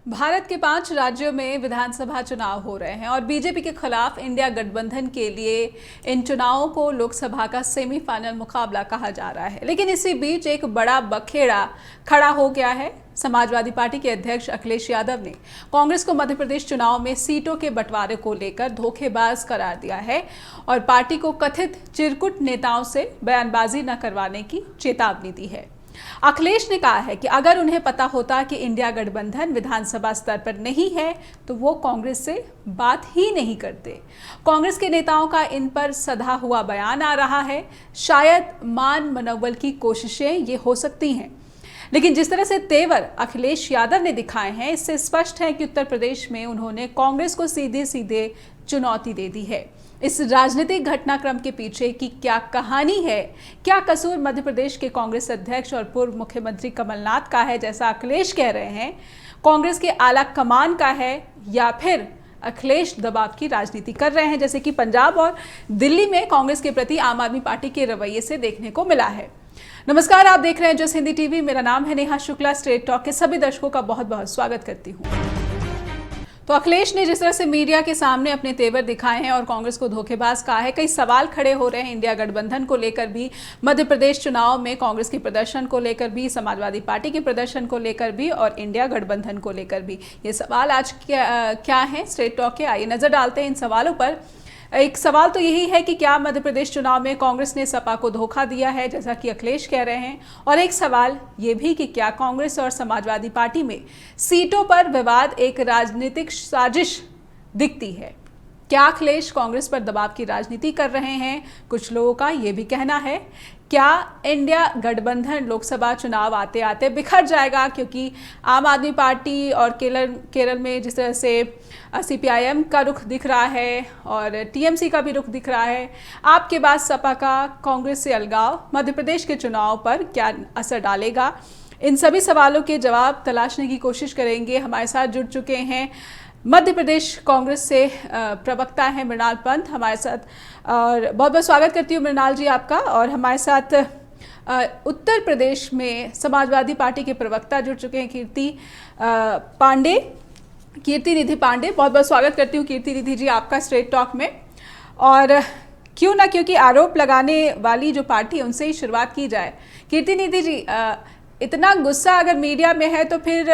भारत के 5 राज्यों में विधानसभा चुनाव हो रहे हैं और बीजेपी के खिलाफ इंडिया गठबंधन के लिए इन चुनावों को लोकसभा का सेमीफाइनल मुकाबला कहा जा रहा है। लेकिन इसी बीच एक बड़ा बखेड़ा खड़ा हो गया है। समाजवादी पार्टी के अध्यक्ष अखिलेश यादव ने कांग्रेस को मध्य प्रदेश चुनाव में सीटों के बंटवारे को लेकर धोखेबाज करार दिया है और पार्टी को कथित चिरकुट नेताओं से बयानबाजी न करवाने की चेतावनी दी है। अखिलेश ने कहा है कि अगर उन्हें पता होता कि इंडिया गठबंधन विधानसभा स्तर पर नहीं है तो वो कांग्रेस से बात ही नहीं करते। कांग्रेस के नेताओं का इन पर सधा हुआ बयान आ रहा है। शायद मान मनोबल की कोशिशें ये हो सकती हैं, लेकिन जिस तरह से तेवर अखिलेश यादव ने दिखाए हैं, इससे स्पष्ट है कि उत्तर प्रदेश में उन्होंने कांग्रेस को सीधे सीधे चुनौती दे दी है। इस राजनीतिक घटनाक्रम के पीछे की क्या कहानी है, क्या कसूर मध्य प्रदेश के कांग्रेस अध्यक्ष और पूर्व मुख्यमंत्री कमलनाथ का है जैसा अखिलेश कह रहे हैं, कांग्रेस के आला कमान का है, या फिर अखिलेश दबाव की राजनीति कर रहे हैं जैसे कि पंजाब और दिल्ली में कांग्रेस के प्रति आम आदमी पार्टी के रवैये से देखने को मिला है। नमस्कार, आप देख रहे हैं जस हिंदी टीवी। मेरा नाम है नेहा शुक्ला। स्ट्रेट टॉक के सभी दर्शकों का बहुत बहुत स्वागत करती हूँ। तो अखिलेश ने जिस तरह से मीडिया के सामने अपने तेवर दिखाए हैं और कांग्रेस को धोखेबाज कहा है, कई सवाल खड़े हो रहे हैं इंडिया गठबंधन को लेकर भी, मध्य प्रदेश चुनाव में कांग्रेस के प्रदर्शन को लेकर भी, समाजवादी पार्टी के प्रदर्शन को लेकर भी और इंडिया गठबंधन को लेकर भी। ये सवाल आज क्या है स्ट्रेट टॉक के, आइए नजर डालते हैं इन सवालों पर। एक सवाल तो यही है कि क्या मध्य प्रदेश चुनाव में कांग्रेस ने सपा को धोखा दिया है जैसा कि अखिलेश कह रहे हैं, और एक सवाल ये भी कि क्या कांग्रेस और समाजवादी पार्टी में सीटों पर विवाद एक राजनीतिक साजिश दिखती है। क्या अखिलेश कांग्रेस पर दबाव की राजनीति कर रहे हैं? कुछ लोगों का ये भी कहना है क्या इंडिया गठबंधन लोकसभा चुनाव आते आते बिखर जाएगा, क्योंकि आम आदमी पार्टी और केरल में जिस तरह से सीपीआईएम का रुख दिख रहा है और टीएमसी का भी रुख दिख रहा है, आपके बाद सपा का कांग्रेस से अलगाव मध्य प्रदेश के चुनाव पर क्या असर डालेगा? इन सभी सवालों के जवाब तलाशने की कोशिश करेंगे। हमारे साथ जुड़ चुके हैं मध्य प्रदेश कांग्रेस से प्रवक्ता हैं मृणाल पंत हमारे साथ, और बहुत बहुत स्वागत करती हूँ मृणाल जी आपका। और हमारे साथ उत्तर प्रदेश में समाजवादी पार्टी के प्रवक्ता जुड़ चुके हैं कीर्ति निधि पांडे। बहुत बहुत स्वागत करती हूँ कीर्ति निधि जी आपका स्ट्रेट टॉक में। और क्यों ना, क्योंकि आरोप लगाने वाली जो पार्टी है उनसे ही शुरुआत की जाए। कीर्ति निधि जी, इतना गुस्सा अगर मीडिया में है तो फिर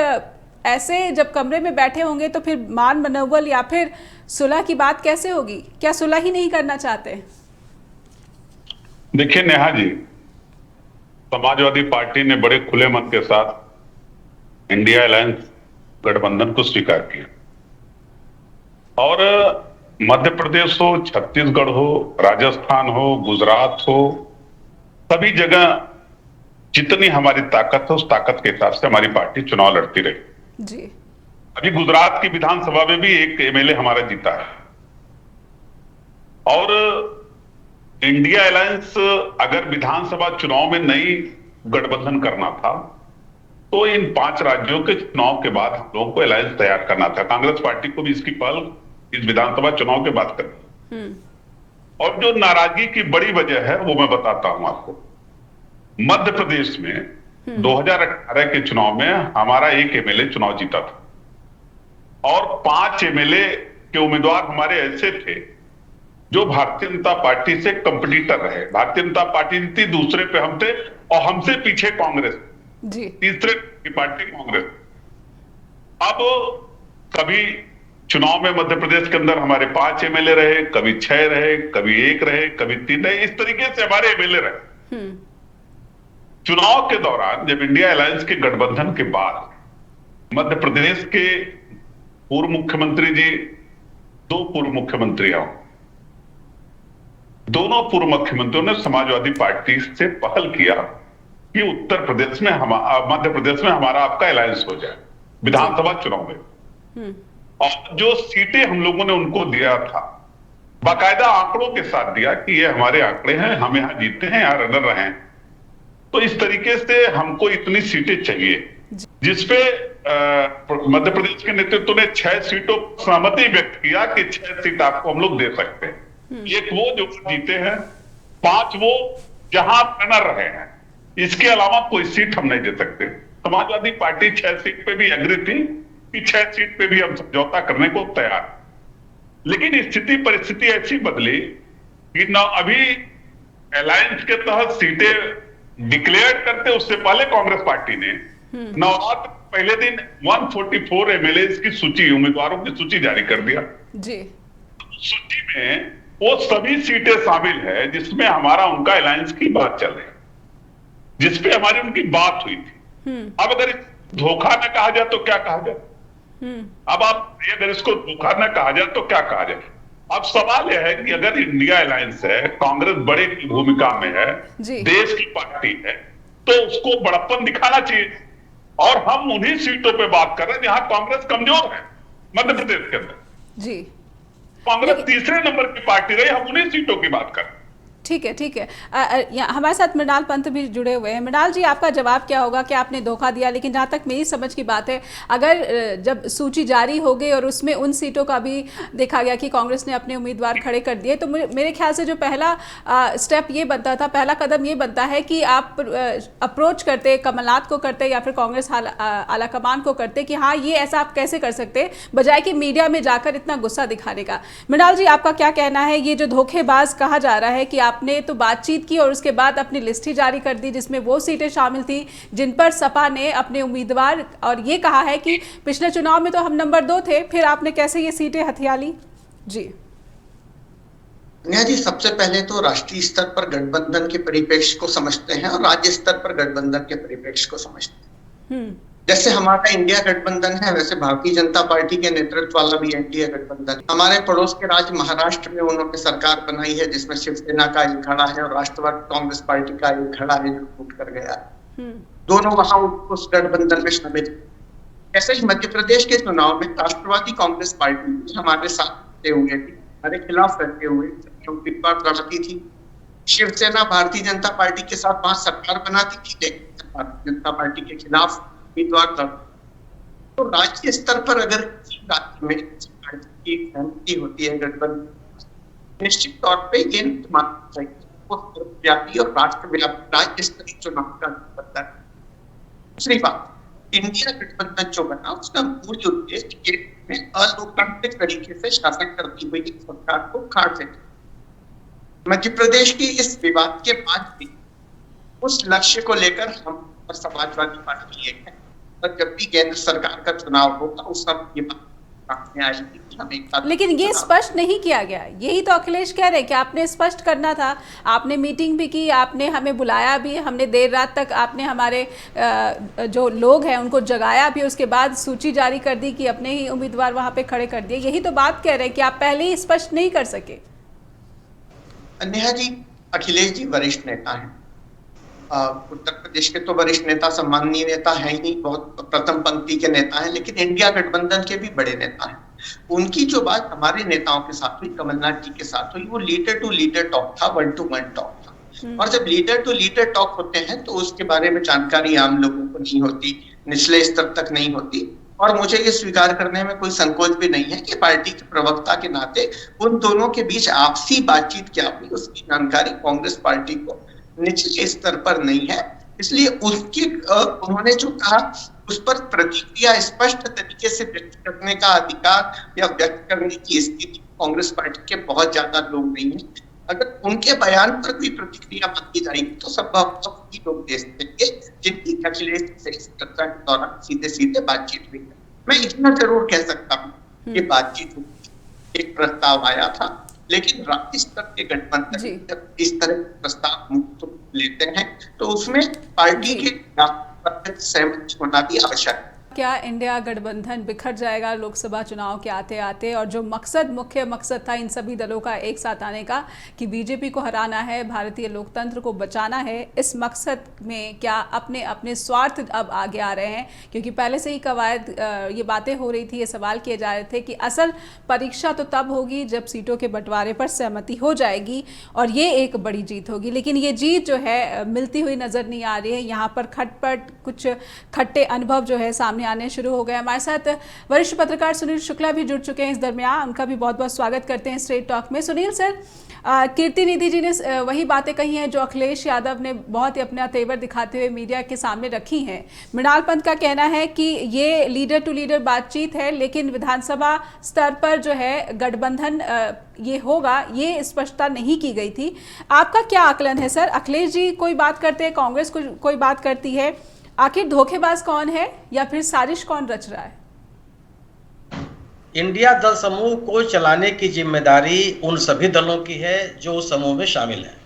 ऐसे जब कमरे में बैठे होंगे तो फिर मान मनोबल या फिर सुलह की बात कैसे होगी? क्या सुलह ही नहीं करना चाहते? देखिए नेहा जी, समाजवादी पार्टी ने बड़े खुले मन के साथ इंडिया अलायंस गठबंधन को स्वीकार किया, और मध्य प्रदेश हो, छत्तीसगढ़ हो, राजस्थान हो, गुजरात हो, सभी जगह जितनी हमारी ताकत है उस ताकत के हिसाब से हमारी पार्टी चुनाव लड़ती रही जी। अभी गुजरात की विधानसभा में भी एक एमएलए हमारा जीता है। और इंडिया अलायंस अगर विधानसभा चुनाव में नई गठबंधन करना था तो इन 5 राज्यों के चुनाव के बाद हम लोगों को अलायंस तैयार करना था। कांग्रेस पार्टी को भी इसकी पहल इस विधानसभा चुनाव के बाद करनी। और जो नाराजगी की बड़ी वजह है वो मैं बताता हूं आपको। मध्य प्रदेश में 2018 के चुनाव में हमारा एक एमएलए चुनाव जीता था और 5 एमएलए के उम्मीदवार हमारे ऐसे थे जो भारतीय जनता पार्टी से कंपटीटर रहे। भारतीय जनता पार्टी जीती, दूसरे पे हम थे और हमसे पीछे कांग्रेस जी, तीसरे की पार्टी कांग्रेस। अब कभी चुनाव में मध्य प्रदेश के अंदर हमारे 5 एमएलए रहे, कभी 6 रहे, कभी 1 रहे, कभी 3 रहे, इस तरीके से हमारे एमएलए रहे। चुनाव के दौरान जब इंडिया अलायंस के गठबंधन के बाद मध्य प्रदेश के पूर्व मुख्यमंत्री जी, 2 पूर्व मुख्यमंत्री हैं, दोनों पूर्व मुख्यमंत्रियों ने समाजवादी पार्टी से पहल किया कि उत्तर प्रदेश में मध्य प्रदेश में हमारा आपका अलायंस हो जाए विधानसभा चुनाव में। और जो सीटें हम लोगों ने उनको दिया था, बाकायदा आंकड़ों के साथ दिया कि ये हमारे आंकड़े हैं, हम यहां जीते हैं, यहां रनर रहे हैं, तो इस तरीके से हमको इतनी सीटें चाहिए, जिसपे मध्य प्रदेश के नेतृत्व ने 6 सीटों पर सहमति व्यक्त किया कि 6 सीट आपको हम लोग दे सकते हैं। एक वो जो जीते हैं, 5 वो जहां रनर रहे हैं, इसके अलावा कोई सीट हम नहीं दे सकते। समाजवादी पार्टी 6 सीट पे भी एग्री थी कि 6 सीट पे भी हम समझौता करने को तैयार हैं। लेकिन स्थिति परिस्थिति ऐसी बदली कि न अभी अलायंस के तहत सीटें डिक्लेयर करते उससे पहले कांग्रेस पार्टी ने नवरात्र पहले दिन 144 एमएलए की सूची, उम्मीदवारों की सूची जारी कर दिया जी। सूची में वो सभी सीटें शामिल है जिसमें हमारा उनका अलायंस की बात चल रही, जिसपे हमारी उनकी बात हुई थी। अब अगर धोखा न कहा जाए तो क्या कहा जाए? अब आप अगर इसको धोखा न कहा जाए तो क्या कहा जाए? अब सवाल यह है कि अगर इंडिया अलायंस है, कांग्रेस बड़े की भूमिका में है, देश की पार्टी है, तो उसको बड़प्पन दिखाना चाहिए। और हम उन्हीं सीटों पे बात कर रहे हैं जहां कांग्रेस कमजोर है। मध्य प्रदेश के अंदर जी कांग्रेस तीसरे नंबर की पार्टी रही, हम उन्हीं सीटों की बात कर रहे हैं। ठीक है, ठीक है। हमारे साथ मृणाल पंत भी जुड़े हुए हैं। मृणाल जी, आपका जवाब क्या होगा कि आपने धोखा दिया? लेकिन जहाँ तक मेरी समझ की बात है, अगर जब सूची जारी हो गई और उसमें उन सीटों का भी देखा गया कि कांग्रेस ने अपने उम्मीदवार खड़े कर दिए, तो मेरे ख्याल से जो पहला स्टेप ये बनता था, पहला कदम ये बनता है कि आप अप्रोच करते, कमलनाथ को करते या फिर कांग्रेस आलाकमान को करते कि हाँ, ये ऐसा आप कैसे कर सकते, बजाय कि मीडिया में जाकर इतना गुस्सा दिखाने का। मृणाल जी, आपका क्या कहना है? ये जो धोखेबाज कहा जा रहा है कि आपने तो बातचीत की और उसके बाद अपनी लिस्ट ही जारी कर दी जिसमें वो सीटें शामिल थी जिन पर सपा ने अपने उम्मीदवार, और ये कहा है कि पिछले चुनाव में तो हम नंबर 2 थे, फिर आपने कैसे ये सीटें हथिया ली? जी नेहा जी, सबसे पहले तो राष्ट्रीय स्तर पर गठबंधन के परिप्रेक्ष्य को समझते हैं और राज्य स्तर पर गठबंधन के परिप्रेक्ष्य को समझते हैं। जैसे हमारा इंडिया गठबंधन है, वैसे भारतीय जनता पार्टी के नेतृत्व वाला भी इंडिया गठबंधन। हमारे पड़ोस के राज्य महाराष्ट्र में उन्होंने सरकार बनाई है जिसमें शिवसेना का एक खड़ा है और राष्ट्रवादी कांग्रेस पार्टी का एक खड़ा है जो टूट कर गया। दोनों वहां उस गठबंधन में शामिल। ऐसे ही मध्य प्रदेश के चुनाव में राष्ट्रवादी कांग्रेस पार्टी हमारे साथ रहते हुए, हमारे खिलाफ रहते हुए उम्मीदवार लड़ती थी। शिवसेना भारतीय जनता पार्टी के साथ वहां सरकार बनाती थी, लेकिन भारतीय जनता पार्टी के खिलाफ उम्मीदवार लड़। तो राज्य स्तर पर अगर किसी राज्य में की सहमति होती है गठबंधन, निश्चित तौर पे ये मानना चाहिए व्यापी और राष्ट्रव्यापी राज्य स्तरीय चुनाव का गठबंधन। दूसरी बात, इंडिया गठबंधन जो बना उसका मूल उद्देश्य में अलोकतांत्रिक तरीके से शासन करती हुई सरकार को खाड़ फेंकना। मध्य प्रदेश की इस विवाद के बाद भी उस लक्ष्य को लेकर हम और समाजवादी पार्टी एक है, और जब भी केंद्र सरकार का चुनाव होगा उस समय ये बात सामने आएगी। लेकिन ये स्पष्ट नहीं किया गया, यही तो अखिलेश कह रहे हैं कि आपने स्पष्ट करना था। आपने मीटिंग भी की, आपने हमें बुलाया भी, हमने देर रात तक आपने हमारे जो लोग हैं उनको जगाया भी, उसके बाद सूची जारी कर दी कि अपने ही उम्मीदवार वहां पे खड़े कर दिए। यही तो बात कह रहे हैं कि आप पहले ही स्पष्ट नहीं कर सके। नेहा जी, अखिलेश जी वरिष्ठ नेता हैं, उत्तर प्रदेश के तो वरिष्ठ नेता, सम्माननीय नेता है ही, बहुत प्रथम पंक्ति के नेता हैं, लेकिन इंडिया गठबंधन के भी बड़े नेता हैं। उनकी जो बात हमारे नेताओं के साथ हुई, कमलनाथ जी के साथ हुई, वो लीडर टू लीडर टॉक था, 1-to-1 टॉक था। और जब लीडर टू लीडर टॉक होते हैं तो उसके बारे में जानकारी आम लोगों को नहीं होती, निचले स्तर तक नहीं होती। और मुझे ये स्वीकार करने में कोई संकोच भी नहीं है कि पार्टी के प्रवक्ता के नाते उन दोनों के बीच आपसी बातचीत क्या हुई उसकी जानकारी कांग्रेस पार्टी को निचले स्तर पर नहीं है। इसलिए उन्होंने जो कहा उस पर प्रतिक्रिया स्पष्ट तरीके से व्यक्त करने का अधिकार या व्यक्त करने की स्थिति कांग्रेस पार्टी के बहुत ज्यादा लोग नहीं है। अगर उनके बयान पर कोई प्रतिक्रिया मांगी जाएगी तो संभवतः वही लोग दे सकेंगे जिनकी अखिलेश से इस चर्चा के दौरान सीधे सीधे बातचीत हुई। मैं इतना जरूर कह सकता हूँ कि बातचीत हुई, एक प्रस्ताव आया था, लेकिन राज्य स्तर के गठबंधन जब इस तरह के प्रस्ताव लेते हैं तो उसमें पार्टी के सहमति होना भी आवश्यक है। क्या इंडिया गठबंधन बिखर जाएगा लोकसभा चुनाव के आते आते? और जो मुख्य मकसद था इन सभी दलों का एक साथ आने का कि बीजेपी को हराना है, भारतीय लोकतंत्र को बचाना है, इस मकसद में क्या अपने अपने स्वार्थ अब आगे आ रहे हैं? क्योंकि पहले से ही कवायद ये बातें हो रही थी, ये सवाल किए जा रहे थे कि असल परीक्षा तो तब होगी जब सीटों के बंटवारे पर सहमति हो जाएगी और ये एक बड़ी जीत होगी। लेकिन ये जीत जो है मिलती हुई नजर नहीं आ रही है। यहाँ पर खटपट, कुछ खट्टे अनुभव जो है सामने आने शुरू हो गए। हमारे साथ वरिष्ठ पत्रकार सुनील शुक्ला भी जुड़ चुके हैं इस दरमियान, उनका भी बहुत बहुत स्वागत करते हैं स्ट्रेट टॉक में। सुनील सर, कीर्ति निधि जी ने वही बातें कही हैं जो अखिलेश यादव ने बहुत ही अपना तेवर दिखाते हुए मीडिया के सामने रखी हैं। मृणाल पंत का कहना है कि ये लीडर टू लीडर बातचीत है, लेकिन विधानसभा स्तर पर जो है गठबंधन ये होगा, ये स्पष्टता नहीं की गई थी। आपका क्या आकलन है सर? अखिलेश जी कोई बात करते हैं, कांग्रेस कोई बात करती है, आखिर धोखेबाज कौन है या फिर साजिश कौन रच रहा है? इंडिया दल समूह को चलाने की जिम्मेदारी उन सभी दलों की है जो उस समूह में शामिल हैं।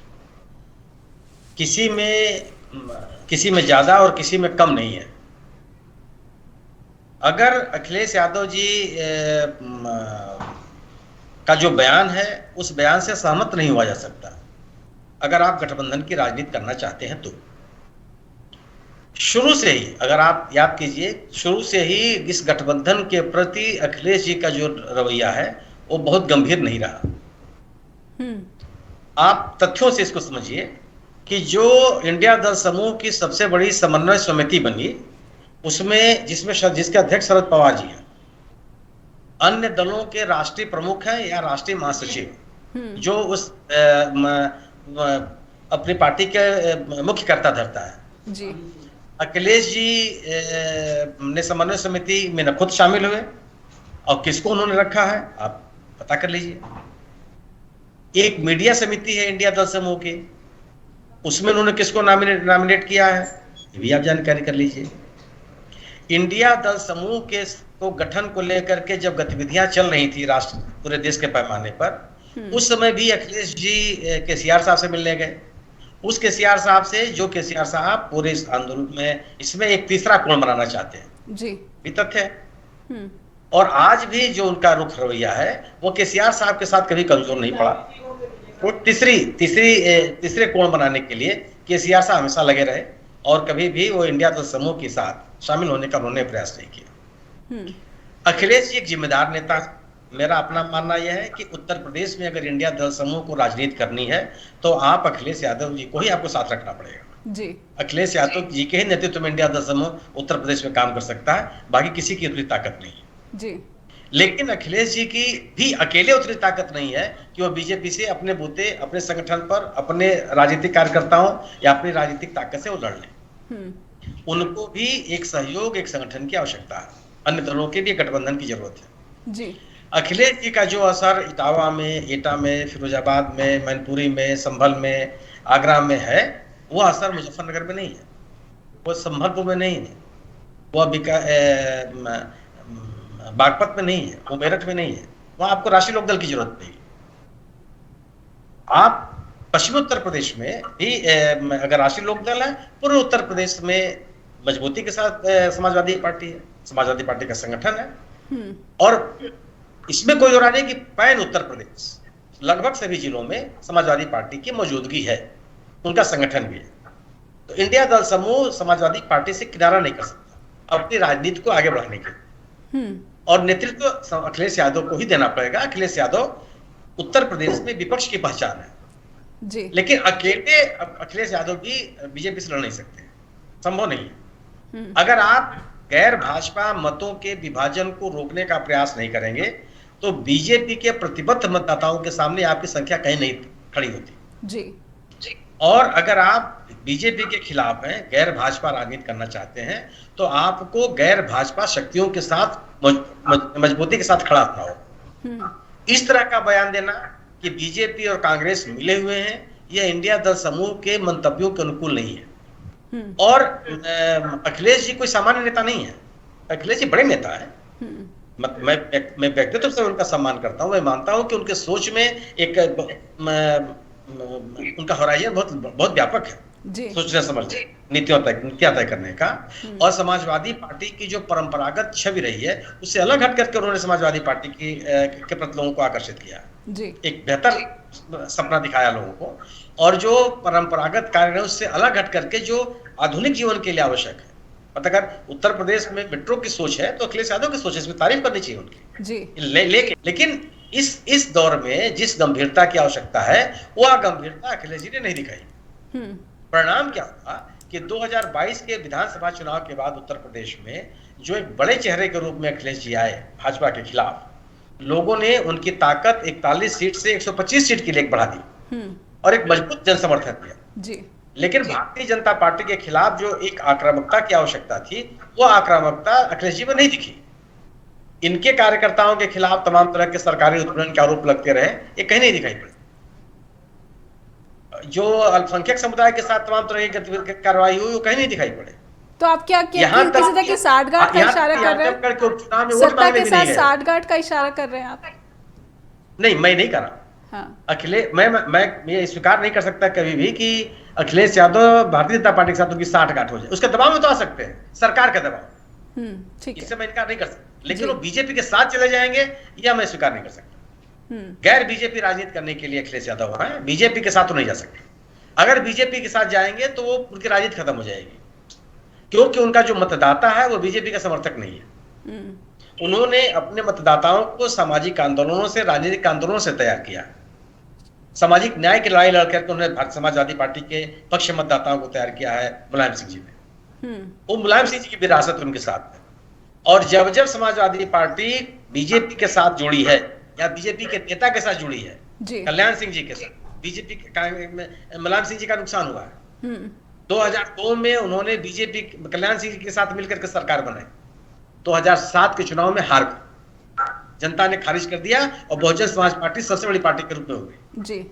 किसी में ज्यादा और किसी में कम नहीं है। अगर अखिलेश यादव जी का जो बयान है उस बयान से सहमत नहीं हुआ जा सकता अगर आप गठबंधन की राजनीति करना चाहते हैं तो। शुरू से ही अगर आप याद कीजिए, शुरू से ही इस गठबंधन के प्रति अखिलेश जी का जो रवैया है वो बहुत गंभीर नहीं रहा। आप तथ्यों से इसको समझिए कि जो इंडिया दल समूह की सबसे बड़ी समन्वय समिति बनी, उसमें जिसके अध्यक्ष शरद पवार जी हैं, अन्य दलों के राष्ट्रीय प्रमुख हैं या राष्ट्रीय महासचिव जो उस अपनी पार्टी के मुख्य कर्ता धरता है जी। अखिलेश जी ने समन्वय समिति में न खुद शामिल हुए और किसको उन्होंने रखा है आप पता कर लीजिए। एक मीडिया समिति है इंडिया दल समूह की, उसमें उन्होंने किसको नॉमिनेट किया है ये भी आप जानकारी कर लीजिए। इंडिया दल समूह के को गठन को लेकर के जब गतिविधियां चल रही थी राष्ट्र पूरे देश के पैमाने पर, उस समय भी अखिलेश जी केसीआर साहब से मिलने गए। उस केसीआर साहब से जो केसीआर साहब पूरे इस आंदोलन में इसमें एक तीसरा कोण बनाना चाहते हैं जी, भी तथ्य है। और आज भी जो उनका रुख रवैया है वो केसीआर साहब के साथ कभी कमजोर नहीं पड़ा। वो तीसरे कोण बनाने के लिए केसीआर साहब हमेशा लगे रहे और कभी भी वो इंडिया दल समूह के साथ शामिल होने का उन्होंने प्रयास नहीं किया। अखिलेश जी एक जिम्मेदार नेता, मेरा अपना मानना यह है कि उत्तर प्रदेश में अगर इंडिया दल समूह को राजनीति करनी है तो आप अखिलेश यादव जी को ही आपको साथ रखना पड़ेगा जी। अखिलेश यादव जी के ही नेतृत्व में इंडिया दल समूह उत्तर प्रदेश में काम कर सकता है, बाकी किसी की उतनी ताकत नहीं है जी। लेकिन अखिलेश जी की भी अकेले उतनी ताकत नहीं है कि वो बीजेपी से अपने बूते, अपने संगठन पर, अपने राजनीतिक कार्यकर्ताओं या अपनी राजनीतिक ताकत से वो लड़ लें। उनको भी एक सहयोग, एक संगठन की आवश्यकता है। अन्य दलों के भी गठबंधन की जरूरत है जी। अखिलेश जी का जो असर इटावा में, एटा में, फिरोजाबाद में, मैनपुरी में, संभल में, आगरा में है, वो असर मुजफ्फरनगर में नहीं है, वो संभलपुर में नहीं है, वो बागपत में नहीं है, वो मेरठ में नहीं है। वहां आपको राष्ट्रीय लोकदल की जरूरत नहीं। आप पश्चिमी उत्तर प्रदेश में भी अगर राष्ट्रीय लोकदल है, पूरे उत्तर प्रदेश में मजबूती के साथ समाजवादी पार्टी है, समाजवादी पार्टी का संगठन है। और इसमें कोई और नहीं कि पैन उत्तर प्रदेश लगभग सभी जिलों में समाजवादी पार्टी की मौजूदगी है, उनका संगठन भी है। तो इंडिया दल समूह समाजवादी पार्टी से किनारा नहीं कर सकता अपनी राजनीति को आगे बढ़ाने के लिए, और नेतृत्व अखिलेश यादव को ही देना पड़ेगा। अखिलेश यादव उत्तर प्रदेश में विपक्ष की पहचान है जी। लेकिन अकेले अखिलेश यादव भी बीजेपी से लड़ नहीं सकते, संभव नहीं है। अगर आप गैर भाजपा मतों के विभाजन को रोकने का प्रयास नहीं करेंगे तो बीजेपी के प्रतिबद्ध मतदाताओं के सामने आपकी संख्या कहीं नहीं खड़ी होती जी। और अगर आप बीजेपी के खिलाफ हैं, गैर भाजपा राजनीति करना चाहते हैं, तो आपको गैर भाजपा शक्तियों के साथ मजबूती के साथ खड़ा होना होगा। इस तरह का बयान देना कि बीजेपी और कांग्रेस मिले हुए हैं, यह इंडिया दल समूह के मंतव्यों के अनुकूल नहीं है। और अखिलेश जी कोई सामान्य नेता नहीं है, अखिलेश जी बड़े नेता है। मैं व्यक्तित्व से उनका सम्मान करता हूं। मैं मानता हूं कि उनके सोच में एक उनका होराइजन बहुत व्यापक है जी। सोचने समझने, नीतियां तय करने का। और समाजवादी पार्टी की जो परंपरागत छवि रही है उससे अलग हट करके उन्होंने समाजवादी पार्टी के प्रति लोगों को आकर्षित किया जी। एक बेहतर सपना दिखाया लोगों को, और जो परंपरागत कार्य है उससे अलग हट करके जो आधुनिक जीवन के लिए आवश्यक है। अगर उत्तर प्रदेश में मेट्रो की सोच है तो अखिलेश यादव की सोच है, इसमें तारीफ करनी चाहिए उनकी जी। लेकिन इस दौर में जिस गंभीरता की आवश्यकता है वह गंभीरता अखिलेश जी ने नहीं दिखाई। परिणाम क्या हुआ कि 2022 के विधानसभा चुनाव के बाद उत्तर प्रदेश में जो एक बड़े चेहरे के रूप में अखिलेश जी आए भाजपा के खिलाफ, लोगों ने उनकी ताकत 41 सीट से 125 सीट के लिए बढ़ा दी और एक मजबूत जनसमर्थन दिया जी। लेकिन भारतीय जनता पार्टी के खिलाफ जो एक आक्रामकता की आवश्यकता थी, वो आक्रामकता अखिलेश जी में नहीं दिखी। इनके कार्यकर्ताओं के खिलाफ तमाम तरह के सरकारी उत्पीड़न के आरोप लगते रहे, ये कहीं नहीं दिखाई पड़े। जो अल्पसंख्यक समुदाय के साथ तमाम तरह की कार्रवाई हुई, वो कहीं नहीं दिखाई पड़े। तो आप क्या किसी तरह की साठगांठ का इशारा कर रहे हैं? सत्ता के साथ साठगांठ का इशारा कर रहे हैं आप? नहीं, मैं नहीं कर रहा। हाँ। अखिलेश मैं ये स्वीकार नहीं कर सकता कभी भी कि अखिलेश यादव भारतीय जनता पार्टी के साथ उनकी साठगांठ हो जाए। उसके दबाव में तो आ सकते हैं, सरकार का दबाव, ठीक है, इससे मैं इनकार नहीं कर सकता। लेकिन वो बीजेपी के साथ चले जाएंगे, यह मैं स्वीकार नहीं कर सकता। गैर बीजेपी राजनीति करने के लिए अखिलेश यादव वहां है, बीजेपी के साथ तो नहीं जा सकते। अगर बीजेपी के साथ जाएंगे तो वो उनकी राजनीति खत्म हो जाएगी, क्योंकि उनका जो मतदाता है वो बीजेपी का समर्थक नहीं है। उन्होंने अपने मतदाताओं को सामाजिक आंदोलनों से, राजनीतिक आंदोलनों से तैयार किया। सामाजिक न्याय की लड़ाई लड़कर उन्होंने भारतीय समाजवादी पार्टी के पक्ष मतदाताओं को तैयार किया है मुलायम सिंह जी ने। वो मुलायम सिंह जी की विरासत उनके साथ है। और जब जब समाजवादी पार्टी बीजेपी के साथ जुड़ी है या बीजेपी के नेता के साथ जुड़ी है, कल्याण सिंह जी के साथ, बीजेपी मुलायम सिंह जी का नुकसान हुआ है। 2002 में उन्होंने बीजेपी कल्याण सिंह जी के साथ मिलकर के सरकार बनाई। 2007 के चुनाव में हार जनता ने खारिज कर दिया और बहुजन समाज पार्टी सबसे बड़ी पार्टी के रूप में हो गई जी।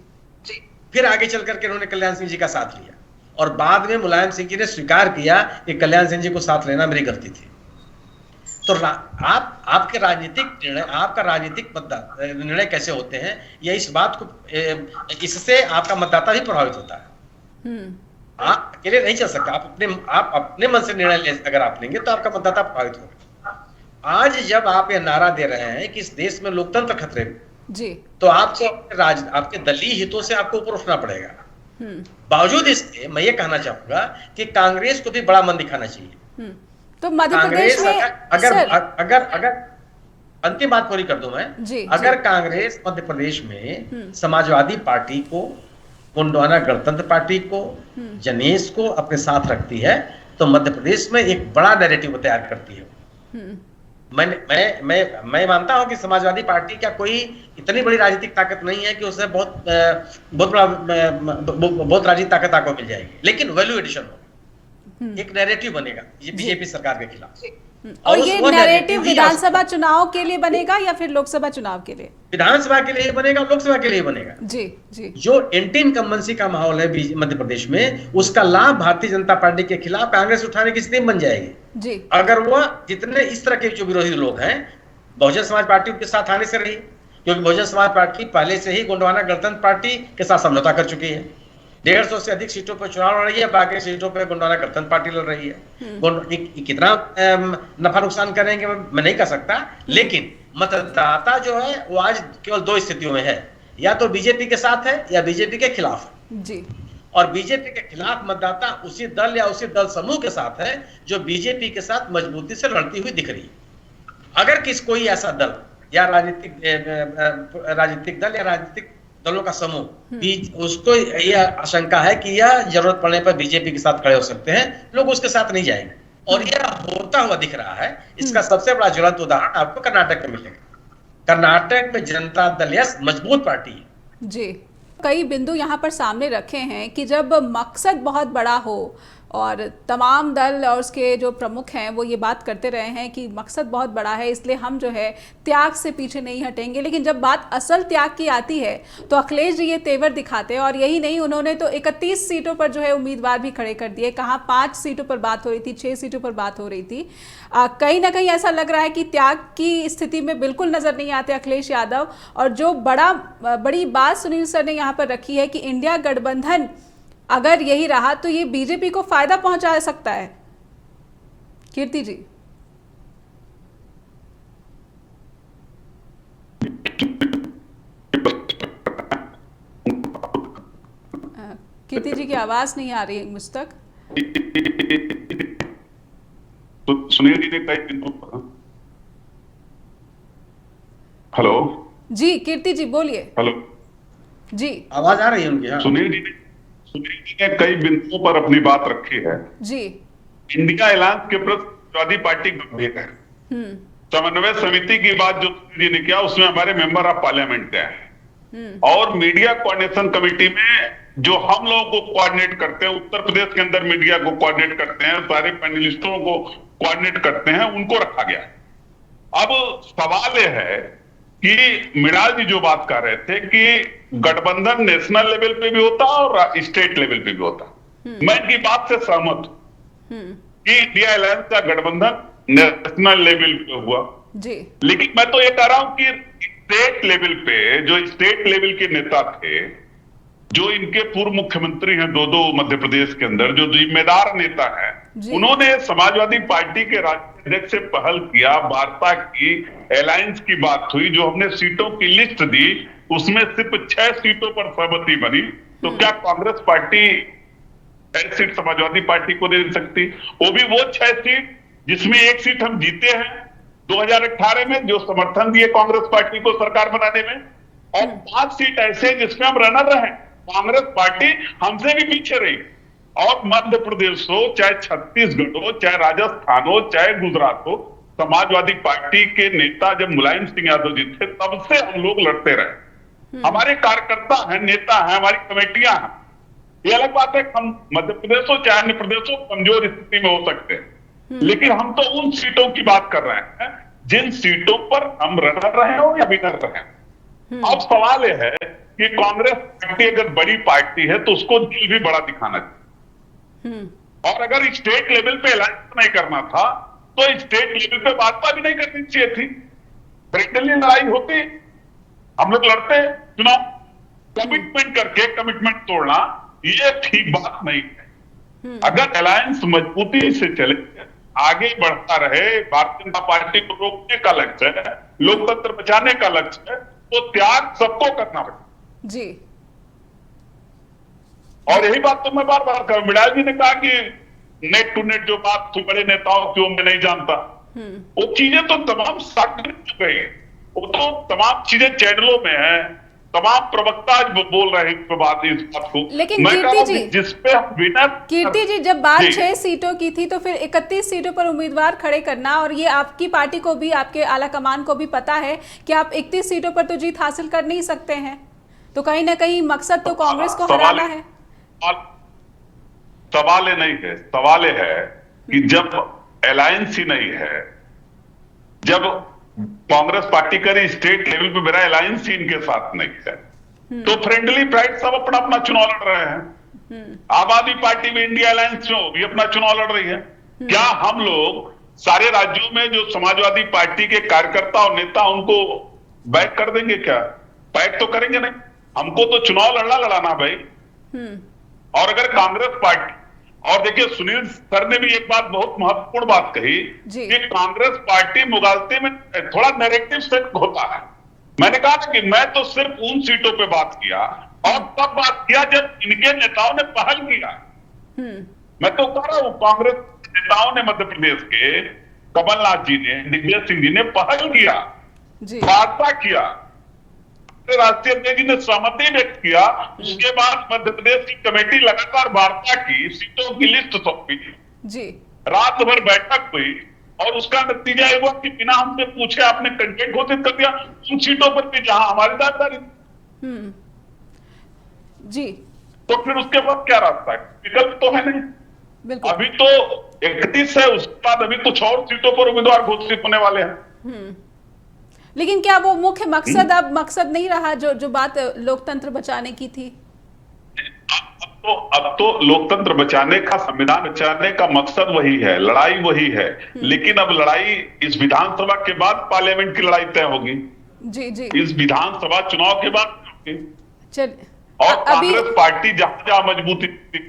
फिर आगे चल करके उन्होंने कल्याण सिंह जी का साथ लिया और बाद में मुलायम सिंह जी ने स्वीकार किया कि कल्याण सिंह जी को साथ लेना मेरी गलती थी। तो आपके राजनीतिक निर्णय, आपका राजनीतिक निर्णय कैसे होते हैं, या इस बात को, इससे आपका मतदाता भी प्रभावित होता है। आप अकेले नहीं चल सकते। आप अपने मन से निर्णय अगर आप लेंगे तो आपका मतदाता प्रभावित होगा। आज जब आप ये नारा दे रहे हैं कि इस देश में लोकतंत्र खतरे में जी, तो आपको आपके दलीय हितों से आपको ऊपर उठना पड़ेगा। बावजूद इसके मैं ये कहना चाहूंगा कि कांग्रेस को भी बड़ा मन दिखाना चाहिए। तो मध्य प्रदेश में अगर अंतिम बात पूरी कर दूं मैं, अगर कांग्रेस मध्य प्रदेश में समाजवादी पार्टी को, गोंडवाना गणतंत्र पार्टी को, जनेश को अपने साथ रखती है तो मध्य प्रदेश में एक बड़ा नैरेटिव तैयार करती है। मैं मानता हूं कि समाजवादी पार्टी क्या कोई इतनी बड़ी राजनीतिक ताकत नहीं है कि उसे बहुत राजनीतिक ताकत आपको मिल जाएगी, लेकिन वैल्यू एडिशन होगा, एक नैरेटिव बनेगा ये बीजेपी सरकार के खिलाफ। और ये नैरेटिव विधानसभा चुनाव के लिए बनेगा या फिर लोकसभा चुनाव के लिए? विधानसभा के लिए बनेगा, लोकसभा के लिए बनेगा जी जी। जो एंटी इनकम्बेंसी का माहौल है मध्य प्रदेश में, उसका लाभ भारतीय जनता पार्टी के खिलाफ कांग्रेस उठाने की स्थिति बन जाएगी जी। अगर वह जितने इस तरह के जो विरोधी लोग हैं, बहुजन समाज पार्टी उनके साथ आने से रही, क्योंकि बहुजन समाज पार्टी पहले से ही गोंडवाना गणतंत्र पार्टी के साथ समझौता कर चुकी है। 150 से अधिक सीटों पर चुनाव लड़ रही है, बाकी सीटों पर गोंडवाना गणतंत्र पार्टी लड़ रही है। कितना नफा नुकसान करेंगे मैं नहीं कह सकता, लेकिन मतदाता जो है वो आज केवल दो स्थितियों में है, या तो बीजेपी के साथ है या बीजेपी के खिलाफ जी। और बीजेपी के खिलाफ मतदाता उसी दल या उसी दल समूह के साथ है जो बीजेपी के साथ मजबूती से लड़ती हुई दिख रही है। अगर कोई ऐसा दल या राजनीतिक दल या राजनीतिक दलों का समूह, उसको यह आशंका है कि यह जरूरत पड़ने पर बीजेपी के साथ खड़े हो सकते हैं, लोग उसके साथ नहीं जाएंगे, और यह होता हुआ दिख रहा है। इसका सबसे बड़ा ज्वलंत उदाहरण आपको कर्नाटक में मिलेगा। कर्नाटक में जनता दल यस मजबूत पार्टी है जी। कई बिंदु यहाँ पर सामने रखे हैं कि जब मकसद बहुत बड़ा हो, और तमाम दल और उसके जो प्रमुख हैं वो ये बात करते रहे हैं कि मकसद बहुत बड़ा है, इसलिए हम जो है त्याग से पीछे नहीं हटेंगे। लेकिन जब बात असल त्याग की आती है तो अखिलेश जी ये तेवर दिखाते हैं। और यही नहीं, उन्होंने तो 31 सीटों पर जो है उम्मीदवार भी खड़े कर दिए। कहाँ 5 सीटों पर बात हो रही थी, 6 सीटों पर बात हो रही थी। कहीं ना कहीं ऐसा लग रहा है कि त्याग की स्थिति में बिल्कुल नज़र नहीं आते अखिलेश यादव। और जो बड़ी बात सुनील सर ने यहाँ पर रखी है कि इंडिया गठबंधन अगर यही रहा तो ये बीजेपी को फायदा पहुंचा सकता है। कीर्ति जी, कीर्ति जी की आवाज नहीं आ रही है मुझ तक। तो सुनील जी ने कई बिंदु, हेलो जी, कीर्ति जी बोलिए। हेलो जी, आवाज आ रही है उनकी? सुनील जी ने कई बिंदुओं पर अपनी बात रखी है जी। इंडिया अलायंस के प्रति समाजवादी पार्टी गंभीर है। समन्वय समिति की बात जो जी ने किया उसमें हमारे मेंबर ऑफ पार्लियामेंट हैं और मीडिया कोऑर्डिनेशन कमेटी में जो हम लोगों को कोऑर्डिनेट करते हैं, उत्तर प्रदेश के अंदर मीडिया को कोऑर्डिनेट करते हैं, सारे पैनलिस्टों को कोऑर्डिनेट करते हैं, उनको रखा गया। अब सवाल यह है कि मृणाल जी जो बात कर रहे थे कि गठबंधन नेशनल लेवल पे भी होता और स्टेट लेवल पे भी होता, मैं इनकी बात से सहमत हूं कि इंडिया अलायंस का गठबंधन नेशनल लेवल पे हुआ जी। लेकिन मैं तो ये कह रहा हूं कि स्टेट लेवल पे जो स्टेट लेवल के नेता थे, जो इनके पूर्व मुख्यमंत्री हैं दो मध्य प्रदेश के अंदर, जो जिम्मेदार नेता हैं, उन्होंने समाजवादी पार्टी के राष्ट्रीय अध्यक्ष से पहल किया, वार्ता की, अलायंस की बात हुई, जो हमने सीटों की लिस्ट दी उसमें सिर्फ 6 सीटों पर सहमति बनी। तो क्या Congress party 6 seat Samajwadi party को दे सकती? वो भी वो 6 सीट जिसमें 1 सीट हम जीते हैं 2018 में, जो समर्थन दिए कांग्रेस पार्टी को सरकार बनाने में, और 5 सीट ऐसे जिसमें हम रनर रहे। कांग्रेस पार्टी हमसे भी पीछे रही, और मध्य प्रदेश हो, चाहे छत्तीसगढ़ हो, चाहे राजस्थान हो, चाहे गुजरात हो, समाजवादी पार्टी के नेता जब मुलायम सिंह यादव जी थे तब से हम लोग लड़ते रहे। हमारे कार्यकर्ता हैं, नेता हैं, हमारी कमेटियां हैं। ये अलग बात है हम मध्य प्रदेश हो चाहे अन्य प्रदेश हो कमजोर स्थिति में हो सकते हैं, लेकिन हम तो उन सीटों की बात कर रहे हैं जिन सीटों पर हम रनर रहे हो या विनर रहे। अब सवाल यह है कि कांग्रेस पार्टी अगर बड़ी पार्टी है तो उसको दिल भी बड़ा दिखाना चाहिए, और अगर स्टेट लेवल पे अलायंस नहीं करना था तो स्टेट लेवल पे भाजपा भी नहीं करनी चाहिए थी। फ्रेंडली लड़ाई होती, हम लोग लड़ते चुनाव, कमिटमेंट करके कमिटमेंट तोड़ना ये ठीक बात नहीं है। अगर अलायंस मजबूती से चले, आगे बढ़ता रहे, भारतीय जनता पार्टी को रोकने का लक्ष्य है, लोकतंत्र बचाने का लक्ष्य है, तो त्याग सबको करना पड़ेगा जी। और यही बात तो मैं बार बार कर, मृणाल जी ने कहा कि नेट टू नेट जो बात थी बड़े नेताओं की, मैं नहीं जानता, वो चीजें तो तमाम सार्वजनिक हो गई, वो तो तमाम चीजें चैनलों में है, तमाम प्रवक्ता आज बोल रहे हैं इस बात को। लेकिन कीर्ति जी, जिसपे विनर, कीर्ति जी, जब बात 6 सीटों की थी तो फिर 31 सीटों पर उम्मीदवार खड़े करना, और ये आपकी पार्टी को भी, आपके आला कमान को भी पता है कि आप 31 सीटों पर तो जीत हासिल कर नहीं सकते हैं, तो कहीं ना कहीं मकसद तो कांग्रेस को हराना है। सवाल ये नहीं है, सवाल ये है कि जब अलायंस ही नहीं है, जब कांग्रेस पार्टी करे स्टेट लेवल पे मेरा अलायंस ही इनके साथ नहीं है, तो फ्रेंडली प्राइड सब अपना अपना चुनाव लड़ रहे हैं। आम आदमी पार्टी में इंडिया अलायंस में भी अपना चुनाव लड़ रही है। क्या हम लोग सारे राज्यों में जो समाजवादी पार्टी के कार्यकर्ता और नेता उनको बैक कर देंगे? क्या बैक तो करेंगे नहीं, हमको तो चुनाव लड़ाना भाई। और अगर कांग्रेस पार्टी, और देखिए सुनील सर ने भी एक बात बहुत महत्वपूर्ण बात कही कि कांग्रेस पार्टी मुगालते में थोड़ा नैरेटिव सेट होता है। मैंने कहा था कि मैं तो सिर्फ उन सीटों पे बात किया, और तब बात किया जब इनके नेताओं ने पहल किया। मैं तो कह रहा हूं कांग्रेस नेताओं ने, मध्य प्रदेश के कमलनाथ जी ने, दिग्विजय सिंह जी ने पहल किया, वार्ता किया, राष्ट्रीय अध्यक्ष जी ने सहमति व्यक्त किया, उसके बाद मध्य प्रदेश की कमेटी लगातार वार्ता की, सीटों की लिस्ट सौंपी जी, रात भर बैठक हुई, और उसका नतीजा ये हुआ कि बिना हमसे पूछे आपने कंटेंट घोषित कर दिया उन सीटों पर भी जहां हमारी दावेदारी जी। तो फिर उसके बाद क्या रास्ता है? विकल्प तो है नहीं। अभी तो 31 है, उसके बाद अभी कुछ और सीटों पर उम्मीदवार घोषित होने वाले हैं। लेकिन क्या वो मुख्य मकसद अब मकसद नहीं रहा जो बात लोकतंत्र बचाने की थी? अब तो लोकतंत्र बचाने का, संविधान बचाने का मकसद वही है, लड़ाई वही है, लेकिन अब लड़ाई इस विधानसभा के बाद पार्लियामेंट की लड़ाई तय होगी। जी जी, इस विधानसभा चुनाव के बाद चल, और कांग्रेस पार्टी जहां जहां मजबूती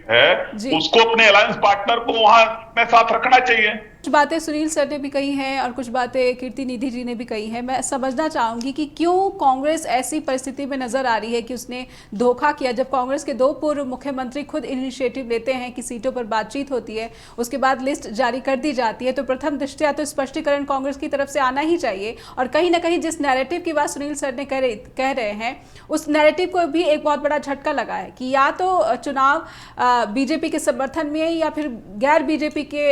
है उसको अपने अलायंस पार्टनर को वहां अपने साथ रखना चाहिए। कुछ बातें सुनील सर ने भी कही हैं और कुछ बातें कीर्ति निधि जी ने भी कही हैं। मैं समझना चाहूंगी कि क्यों कांग्रेस ऐसी परिस्थिति में नजर आ रही है कि उसने धोखा किया, जब कांग्रेस के 2 पूर्व मुख्यमंत्री खुद इनिशिएटिव लेते हैं कि सीटों पर बातचीत होती है, उसके बाद लिस्ट जारी कर दी जाती है, तो प्रथम दृष्टया तो स्पष्टीकरण कांग्रेस की तरफ से आना ही चाहिए। और कहीं ना कहीं जिस नैरेटिव की बात सुनील सर ने कह रहे हैं, उस नैरेटिव को भी एक बहुत बड़ा झटका लगा है कि या तो चुनाव बीजेपी के समर्थन में या फिर गैर बीजेपी के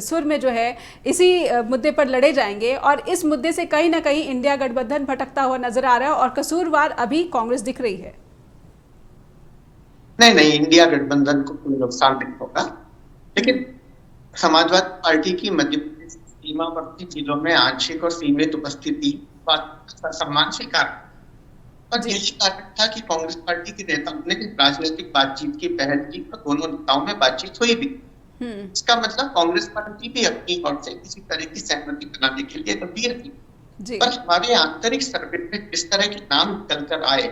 सुर में जो है इसी मुद्दे पर लड़े जाएंगे, और इस मुद्दे से कहीं ना कहीं इंडिया गठबंधन भटकता हुआ नजर आ रहा है और कसूरवार अभी कांग्रेस दिख रही है। नहीं नहीं, इंडिया गठबंधन को कोई नुकसान नहीं होगा, लेकिन समाजवादी पार्टी की मध्य प्रदेश सीमावर्ती जिलों में आंशिक और सीमित उपस्थिति बात का सम्मान स्वीकार, और यही कारण था कि कांग्रेस पार्टी के नेताओं ने राजनीतिक बातचीत की पहल की और दोनों नेताओं में बातचीत हुई भी। इसका मतलब कांग्रेस पार्टी भी अपनी ओर से किसी तरह की सहमति बनाने के लिए गंभीर थी। पर हमारे आंतरिक सर्वे में जिस तरह के नाम निकल कर आए,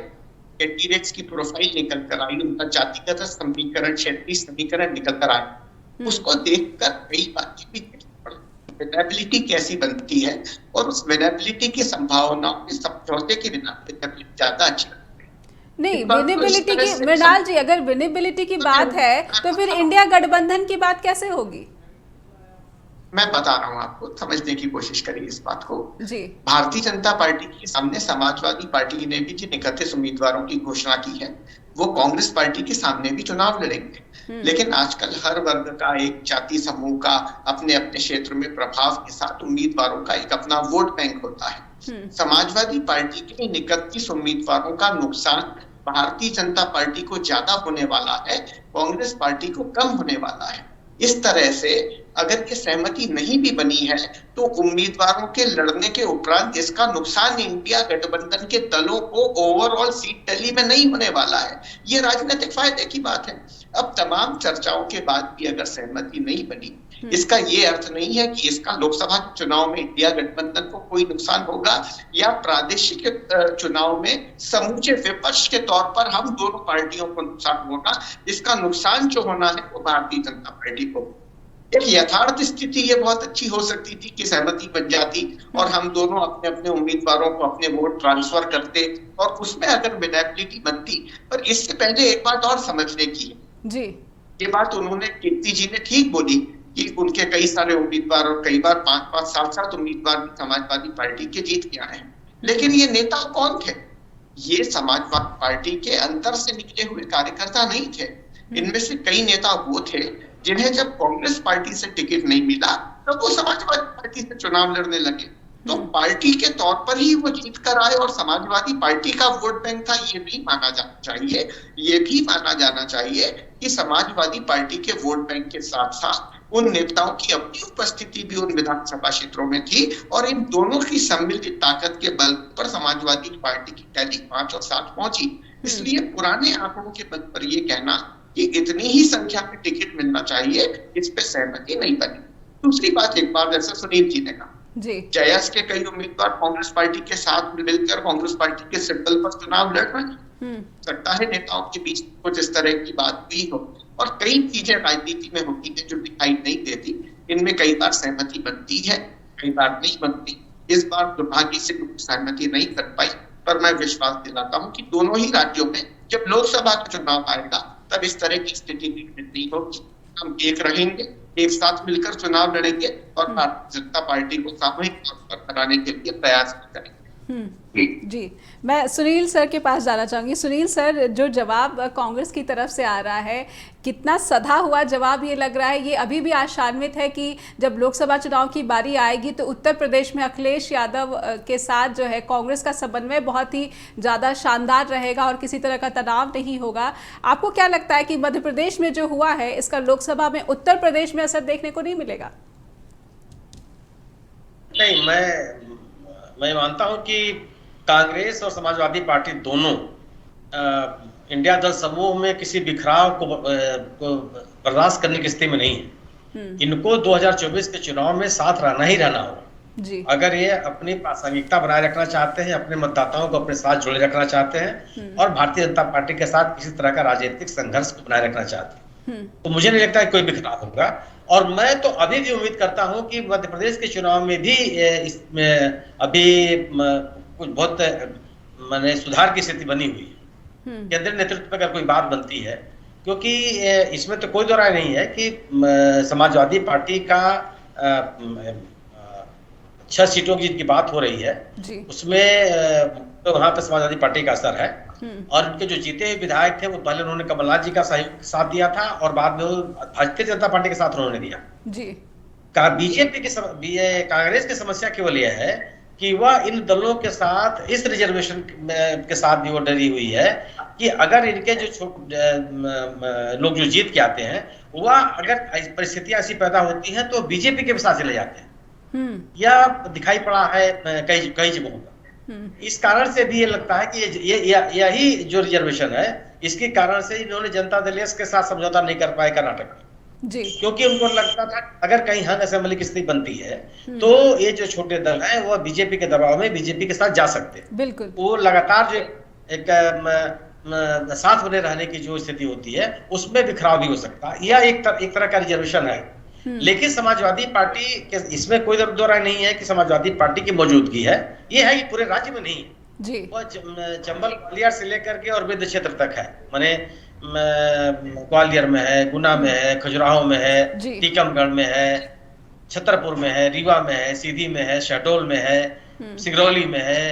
कैंडिडेट्स की प्रोफाइल निकल कर आई, उनका जातिगत समीकरण, क्षेत्रीय समीकरण निकल कर आए, उसको देखकर कई बातें भी विनेबिलिटी कैसी बनती है, और उस विनेबिलिटी की संभावनाओं के समझौते के बिना विनेबिलिटी ज्यादा अच्छी लगती है। नहीं, विनेबिलिटी की, मृणाल जी, अगर विनेबिलिटी की बात है तो फिर इंडिया गठबंधन की बात कैसे होगी? मैं बता रहा हूँ आपको, समझने की कोशिश करिए इस बात को जी। भारतीय जनता पार्टी के सामने समाजवादी पार्टी ने भी जिन 31 उम्मीदवारों की घोषणा की है, वो कांग्रेस पार्टी के सामने भी चुनाव लड़ेंगे। लेकिन आजकल हर वर्ग का, एक जाति समूह का अपने अपने क्षेत्र में प्रभाव के साथ उम्मीदवारों का एक अपना वोट बैंक होता है। समाजवादी पार्टी के 31 उम्मीदवारों का नुकसान भारतीय जनता पार्टी को ज्यादा होने वाला है, कांग्रेस पार्टी को कम होने वाला है। इस तरह से अगर ये सहमति नहीं भी बनी है तो उम्मीदवारों के लड़ने के उपरांत इसका नुकसान इंडिया गठबंधन के दलों को ओवरऑल सीट टैली में नहीं होने वाला है। ये राजनीतिक फायदे की बात है। अब तमाम चर्चाओं के बाद भी अगर सहमति नहीं बनी, इसका ये अर्थ नहीं है कि इसका लोकसभा चुनाव में इंडिया गठबंधन को कोई नुकसान होगा, या प्रादेशिक चुनाव में समूचे विपक्ष के तौर पर हम दोनों पार्टियों को नुकसान होगा। इसका नुकसान जो होना है वो भारतीय जनता पार्टी को। एक यथार्थ स्थिति ये बहुत अच्छी हो सकती थी कि सहमति बन जाती और हम दोनों अपने अपने उम्मीदवारों को अपने वोट ट्रांसफर करते और उसमें अगर विनेबिलिटी बनती। पर इससे पहले एक बात और समझने की जी, ये बात उन्होंने, कीर्ति जी ने ठीक बोली कि उनके कई सारे उम्मीदवार और कई बार 5-5, 7-7 उम्मीदवार भी समाजवादी पार्टी के जीत के आए हैं। लेकिन ये नेता कौन थे? ये समाजवादी पार्टी के अंदर से निकले हुए कार्यकर्ता नहीं थे। इनमें से कई नेता वो थे जिन्हें जब कांग्रेस पार्टी से टिकट नहीं मिला तब वो समाजवादी पार्टी से चुनाव लड़ने लगे। तो पार्टी के तौर पर ही वो जीत कर आए और समाजवादी पार्टी का वोट बैंक था। ये भी माना जाना चाहिए, ये भी माना जाना चाहिए कि समाजवादी पार्टी के वोट बैंक के साथ साथ उन नेताओं की अपनी उपस्थिति भी उन विधानसभा क्षेत्रों में थी, और इन दोनों की सम्मिलित ताकत के बल पर समाजवादी पार्टी की टैली 5 और 7 पहुंची। इसलिए पुराने आंकड़ों के बल पर ये कहना कि इतनी ही संख्या में टिकट मिलना चाहिए, इस पे सहमति नहीं बनी। दूसरी बात, एक बार जैसे सुनील जी ने कहा, जयस के कई उम्मीदवार कांग्रेस पार्टी के साथ मिलकर कांग्रेस पार्टी के सिंबल पर चुनाव लड़ रहे हैं। सकता है नेताओं के बीच कुछ इस तरह की बात भी हो, और कई चीजें राजनीति में होती है जो दिखाई नहीं देती। इनमें कई बार सहमति बनती है, कई बार नहीं बनती। इस बार दुर्भाग्य से सहमति नहीं कर पाई, पर मैं विश्वास दिलाता हूँ कि दोनों ही राज्यों में जब लोकसभा का चुनाव आएगा तब इस तरह की स्थिति नहीं होगी। हम एक रहेंगे, एक साथ मिलकर चुनाव लड़ेंगे और भारतीय जनता पार्टी को सामूहिक तौर पर कराने के लिए प्रयास करेंगे। जी, मैं सुनील सर के पास जाना चाहूंगी। सुनील सर, जो जवाब कांग्रेस की तरफ से आ रहा है, कितना सधा हुआ जवाब ये लग रहा है? ये अभी भी आशान्वित है कि जब लोकसभा चुनाव की बारी आएगी तो उत्तर प्रदेश में अखिलेश यादव के साथ जो है कांग्रेस का समन्वय बहुत ही ज़्यादा शानदार रहेगा और किसी तरह का तनाव नहीं होगा। आपको क्या लगता है कि मध्य प्रदेश में जो हुआ है इसका लोकसभा में, उत्तर प्रदेश में असर देखने को नहीं मिलेगा? नहीं, मैं मानता हूं कि कांग्रेस और समाजवादी पार्टी दोनों इंडिया दल समूह में किसी बिखराव को बर्दाश्त करने की स्थिति में नहीं है। इनको 2024 के चुनाव में साथ रहना ही रहना होगा। अगर ये अपनी प्रासंगिकता बनाए रखना चाहते हैं, अपने मतदाताओं को अपने साथ जोड़े रखना चाहते हैं और भारतीय जनता पार्टी के साथ किसी तरह का राजनीतिक संघर्ष को बनाए रखना चाहते हैं, तो मुझे नहीं लगता कि कोई बिखराव होगा। और मैं तो अभी भी उम्मीद करता हूं कि मध्य प्रदेश के चुनाव में भी इसमें अभी कुछ बहुत माने सुधार की स्थिति बनी हुई है। केंद्रीय नेतृत्व पर अगर कोई बात बनती है, क्योंकि इसमें तो कोई दो राय नहीं है कि समाजवादी पार्टी का 6 सीटों की बात हो रही है, उसमें तो वहां पर समाजवादी पार्टी का असर है। और उनके जो जीते हुए विधायक थे वो पहले उन्होंने कमलनाथ जी का साथ दिया था और बाद में भारतीय जनता पार्टी के साथ उन्होंने दिया। बीजेपी कांग्रेस की समस्या केवल यह है कि वह इन दलों के साथ इस रिजर्वेशन के साथ भी वो डरी हुई है कि अगर इनके जो लोग जो जीत के आते हैं वह अगर परिस्थितियां ऐसी पैदा होती हैं तो बीजेपी के साथ चले जाते हैं। यह दिखाई पड़ा है कई जगहों पर। इस कारण से भी ये लगता है कि यही जो रिजर्वेशन है इसके कारण से इन्होंने जनता दल के साथ समझौता नहीं कर पाए कर्नाटक में जी, क्योंकि उनको लगता था अगर कहीं हंग असेंबली की स्थिति बनती है तो ये जो छोटे दल हैं वो बीजेपी के दबाव में बीजेपी के साथ जा सकते हैं। बिल्कुल, वो लगातार जो एक साथ बने रहने की जो स्थिति होती है उसमें बिखराव भी हो सकता है। यह एक तरह का रिजर्वेशन है। लेकिन समाजवादी पार्टी के इसमें कोई दो राय नहीं है कि समाजवादी पार्टी की मौजूदगी है। ये है कि पूरे राज्य में नहीं है जी, वो चंबल ग्वालियर से लेकर के और विंध्य क्षेत्र तक है। माने ग्वालियर में है, गुना में है, खजुराहो में है, टीकमगढ़ में है, छतरपुर में है, रीवा में है, सीधी में है, शहडोल में है, सिगरौली में है,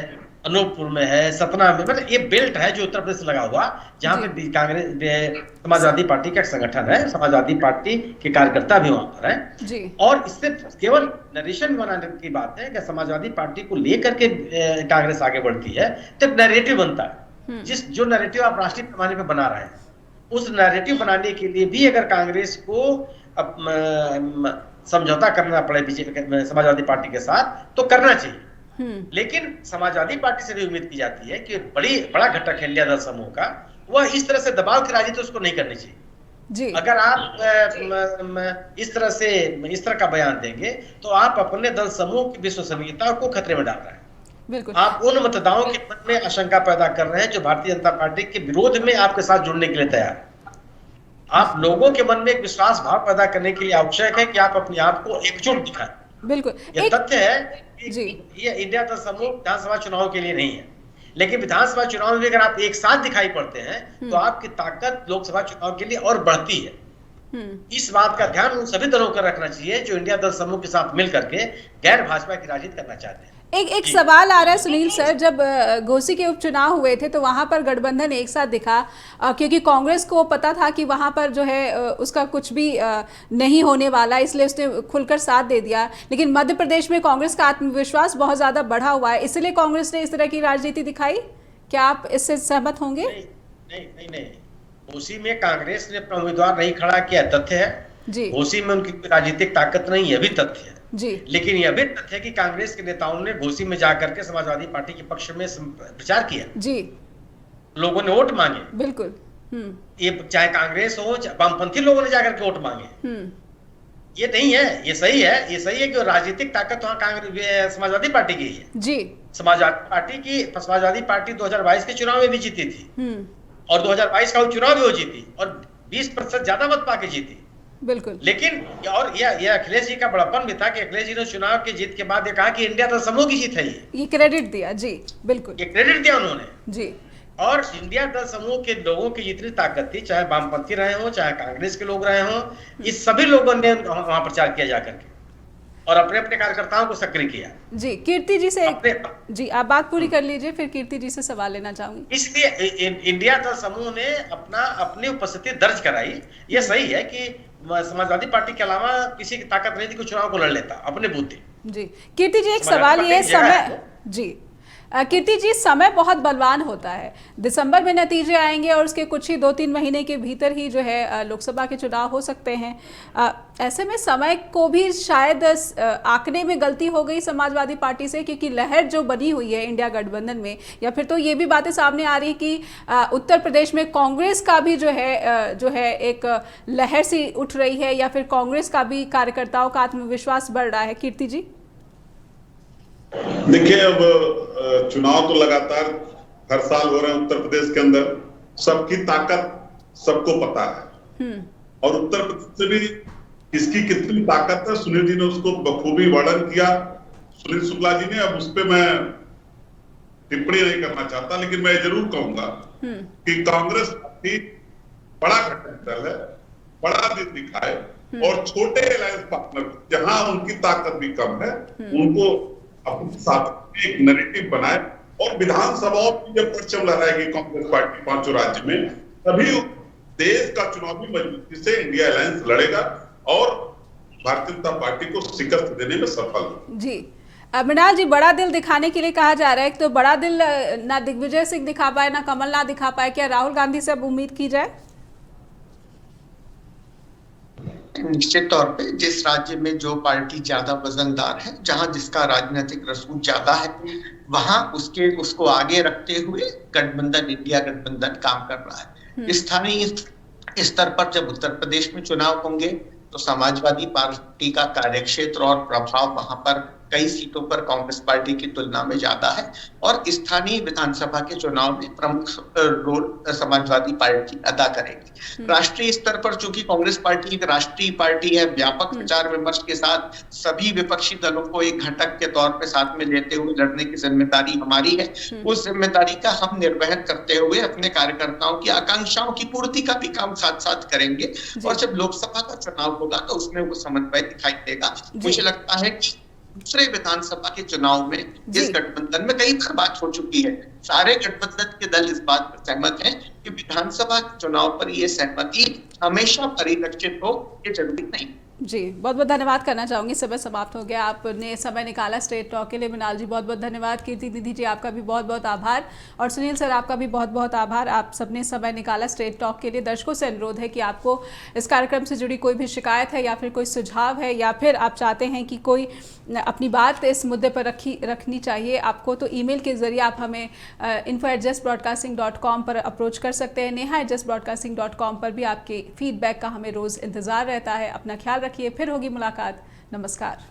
अनूपपुर में है, सतना में। मतलब ये बेल्ट है जो उत्तर प्रदेश से लगा हुआ जहां पे कांग्रेस समाजवादी पार्टी का संगठन है, समाजवादी पार्टी के कार्यकर्ता भी वहां पर है। और इससे केवल नरेशन बनाने की बात है कि समाजवादी पार्टी को लेकर के कांग्रेस आगे बढ़ती है तो नैरेटिव बनता है। जो नैरेटिव आप राष्ट्रीय पैमाने पर बना रहे हैं उस नैरेटिव बनाने के लिए भी अगर कांग्रेस को समझौता करना पड़े बीजेपी समाजवादी पार्टी के साथ तो करना चाहिए। लेकिन समाजवादी पार्टी से भी उम्मीद की जाती है कि बड़ा घटक है इंडिया दल समूह का, वह इस तरह से दबाव की राजनीति उसको नहीं करनी चाहिए जी। अगर आप इस तरह का बयान देंगे तो आप अपने दल समूह की विश्वसनीयता को खतरे में डाल रहे हैं। बिल्कुल, आप उन मतदाताओं के मन में आशंका पैदा कर रहे हैं जो भारतीय जनता पार्टी के विरोध में आपके साथ जुड़ने के लिए तैयार है। आप लोगों के मन में एक विश्वास भाव पैदा करने के लिए आवश्यक है कि आप अपने आप को एकजुट दिखाएं। बिल्कुल, ये तथ्य है कि ये इंडिया दल समूह विधानसभा चुनाव के लिए नहीं है, लेकिन विधानसभा चुनाव में अगर आप एक साथ दिखाई पड़ते हैं तो आपकी ताकत लोकसभा चुनाव के लिए और बढ़ती है। इस बात का ध्यान उन सभी दलों को रखना चाहिए जो इंडिया दल समूह के साथ मिलकर के गैर भाजपा की राजनीति करना चाहते हैं। एक सवाल आ रहा है सुनील सर, जब घोसी के उपचुनाव हुए थे तो वहां पर गठबंधन एक साथ दिखा क्योंकि कांग्रेस को पता था कि वहां पर जो है उसका कुछ भी नहीं होने वाला, इसलिए उसने खुलकर साथ दे दिया। लेकिन मध्य प्रदेश में कांग्रेस का आत्मविश्वास बहुत ज्यादा बढ़ा हुआ है, इसलिए कांग्रेस ने इस तरह की राजनीति दिखाई। क्या आप इससे सहमत होंगे? नहीं, घोसी में कांग्रेस ने अपना उम्मीदवार नहीं खड़ा किया, तथ्य है जी। घोसी में उनकी राजनीतिक ताकत नहीं है, भी तथ्य है जी। लेकिन यह भी तथ्य है कि कांग्रेस के नेताओं ने घोसी में जाकर के समाजवादी पार्टी के पक्ष में प्रचार किया जी। लोगों ने वोट मांगे। बिल्कुल, ये चाहे कांग्रेस हो चाहे वामपंथी लोगों ने जाकर के वोट मांगे। ये नहीं है, ये सही है कि राजनीतिक ताकत वहां कांग्रेस समाजवादी पार्टी की है जी। समाजवादी पार्टी 2022 के चुनाव में भी जीती थी और 2022 का चुनाव भी वो जीती और 20% ज्यादा मत पाके जीती। बिल्कुल, लेकिन और यह अखिलेश जी का बड़प्पन भी था कि अखिलेश जी ने चुनाव की जीत के बाद ये कहा कि इंडिया दल समूह की जीत है। ये क्रेडिट दिया जी। बिल्कुल, ये क्रेडिट दिया उन्होंने जी। और इंडिया दल समूह के लोगों की जितनी ताकत थी, चाहे वामपंथी रहे हो चाहे कांग्रेस के लोग रहे हो, इस सभी लोगों ने वहां प्रचार किया जाकर के और अपने अपने कार्यकर्ताओं को सक्रिय किया जी। कीर्ति जी से जी आप बात पूरी कर लीजिए, फिर कीर्ति जी से सवाल लेना चाहूंगी। इसलिए इंडिया दल समूह ने अपनी उपस्थिति दर्ज कराई। यह सही है कि समाजवादी पार्टी के अलावा किसी की ताकत नहीं थी कि चुनाव को लड़ लेता अपने बूते जी। कीर्ति जी एक सवाल ये समय जी कीर्ति जी, समय बहुत बलवान होता है। दिसंबर में नतीजे आएंगे और उसके कुछ ही 2-3 महीने के भीतर ही जो है लोकसभा के चुनाव हो सकते हैं। ऐसे में समय को भी शायद आंकने में गलती हो गई समाजवादी पार्टी से, क्योंकि लहर जो बनी हुई है इंडिया गठबंधन में, या फिर तो ये भी बातें सामने आ रही कि उत्तर प्रदेश में कांग्रेस का भी जो है एक लहर सी उठ रही है, या फिर कांग्रेस का भी कार्यकर्ताओं का आत्मविश्वास बढ़ रहा है। कीर्ति जी देखिए, अब चुनाव तो लगातार हर साल हो रहे हैं उत्तर प्रदेश के अंदर, सबकी ताकत सबको पता है और उत्तर प्रदेश से भी किसकी कितनी ताकत है सुनील जी ने उसको बखूबी वर्णन किया। सुनील शुक्ला जी ने, अब उस पर मैं टिप्पणी नहीं करना चाहता, लेकिन मैं जरूर कहूंगा कि कांग्रेस पार्टी बड़ा घटक दल है, बड़ा दिन दिखाए और छोटे अलायंस पार्टनर जहां उनकी ताकत भी कम है उनको अपने साथ एक नैरेटिव बनाए और विधानसभाओं की जब परचम लहराएगी कांग्रेस पार्टी 5 राज्य में, तभी देश का चुनावी मजबूती से इंडिया अलायंस लड़ेगा और भारतीय जनता पार्टी को शिकस्त देने में सफल है। जी मृणाल जी, बड़ा दिल दिखाने के लिए कहा जा रहा है, तो बड़ा दिल ना दिग्विजय सिंह दिखा पाए ना कमलनाथ दिखा पाए, क्या राहुल गांधी से अब उम्मीद की जाए? निश्चित तौर पे जिस राज्य में जो पार्टी ज्यादा वजनदार है, जहां जिसका राजनीतिक रसूख ज्यादा है, वहां उसको आगे रखते हुए गठबंधन, इंडिया गठबंधन काम कर रहा है। स्थानीय स्तर पर जब उत्तर प्रदेश में चुनाव होंगे तो समाजवादी पार्टी का कार्यक्षेत्र और प्रभाव वहां पर कई सीटों पर कांग्रेस पार्टी की तुलना में ज्यादा है, और स्थानीय विधानसभा के चुनाव में प्रमुख रोल समाजवादी पार्टी अदा करेगी। राष्ट्रीय स्तर पर चूंकि कांग्रेस पार्टी एक राष्ट्रीय पार्टी है, व्यापक विचार विमर्श के साथ सभी विपक्षी दलों को एक घटक के तौर पर साथ में लेते हुए लड़ने की जिम्मेदारी हमारी है। उस जिम्मेदारी का हम निर्वहन करते हुए अपने कार्यकर्ताओं की आकांक्षाओं की पूर्ति का भी काम साथ साथ करेंगे, और जब लोकसभा का चुनाव होगा तो उसमें वो समन्वय दिखाई देगा। मुझे लगता है कि दूसरे विधानसभा के चुनाव में इस गठबंधन में कई बार बात हो चुकी है, सारे गठबंधन के दल इस बात पर सहमत हैं कि विधानसभा चुनाव पर यह सहमति हमेशा परिलक्षित हो, ये जरूरी नहीं। जी बहुत बहुत धन्यवाद करना चाहूँगी, समय समाप्त हो गया, आपने समय निकाला स्ट्रेट टॉक के लिए। मृणाल जी बहुत बहुत धन्यवाद, कीर्ति दीदी जी आपका भी बहुत बहुत आभार, और सुनील सर आपका भी बहुत बहुत आभार। आप सबने समय निकाला स्ट्रेट टॉक के लिए। दर्शकों से अनुरोध है कि आपको इस कार्यक्रम से जुड़ी कोई भी शिकायत है या फिर कोई सुझाव है, या फिर आप चाहते हैं कि कोई अपनी बात इस मुद्दे पर रखनी चाहिए आपको, तो ईमेल के जरिए आप हमें info@justbroadcasting.com पर अप्रोच कर सकते हैं। neha@justbroadcasting.com पर भी आपके फीडबैक का हमें रोज़ इंतज़ार रहता है। अपना ख्याल रखिए, फिर होगी मुलाकात। नमस्कार।